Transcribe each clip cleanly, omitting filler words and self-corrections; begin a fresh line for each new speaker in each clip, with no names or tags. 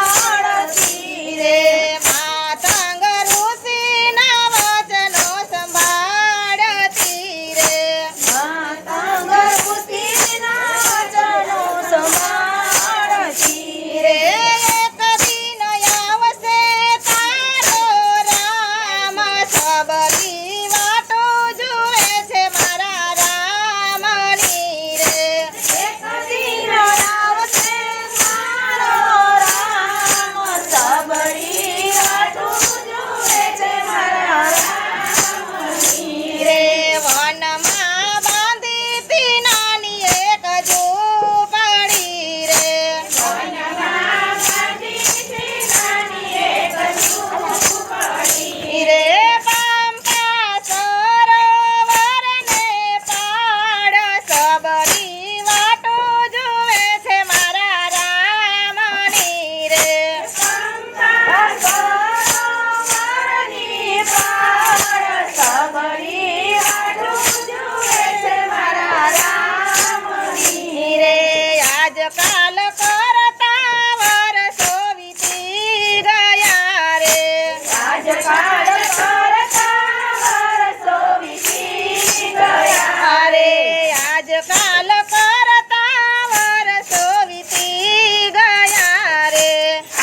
સંભાળતી રે
માતંગ ઋષિના વચનો સંભાળતી રે
માતંગ ઋષિના વચનો સંભાળતી રે
એક દિન આવશે તારો રામ સબરી વાટો જુએ છે મારા રામની રે
એક દિન આવશે મારો રામ સબરી વાટું જુએ છે મારા રામની
રે વનમાં બાંધીતી નાની એક ઝૂંપડી રે
વનમાં બાંધીતી નાની એક ઝૂંપડી
રે પંપા સરોવરને પાડ સબરી વાટો જુએ છે મારા રામની રે
પંપા સરોવરની પાળ સબરી વાટું જુએ છે મારા રામની
રે આજકાલ કરતા વર્ષો વીતી ગયા રે
આજકાલ કરતા વર્ષો વીતી ગયા
રે આજકાલ કરતા વર્ષો વીતી ગયા રે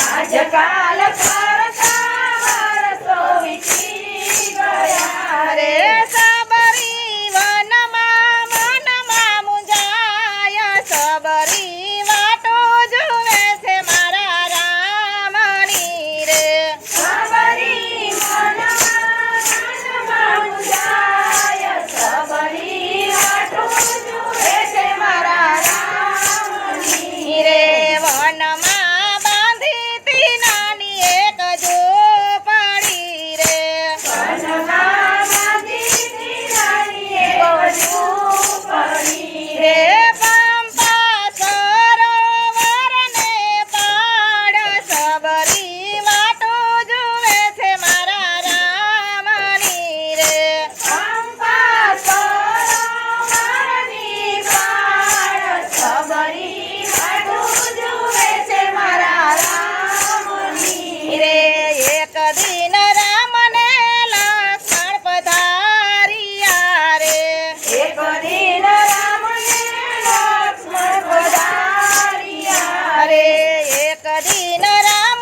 આજકાલ કરતા વર્ષો વીતી ગયા
રે સબરી વનમાં મનમાં મુંજાય સબરી વાટો જુએ છે મારા રામની રે
સબરી મનમાં મુંજાય સબરી વાટું જુએ છે મારા રામની
રે વનમાં બાંધીતી નાની એક ઝૂંપડી રે
વનમાં બાંધીતી નાની એક ઝૂંપડી
રે પંપા સરોવરને પાડ સબરી વાટો જુએ છે મારા રામની રે
પંપા સરોવરની પાળ સબરી વાટું જુએ છે મારા રામની
રે એક દિન રામને લક્ષ્મણ પધાર્યા રે
એક દિન રામને લક્ષ્મણ પધાર્યા
રે એક દિન રામ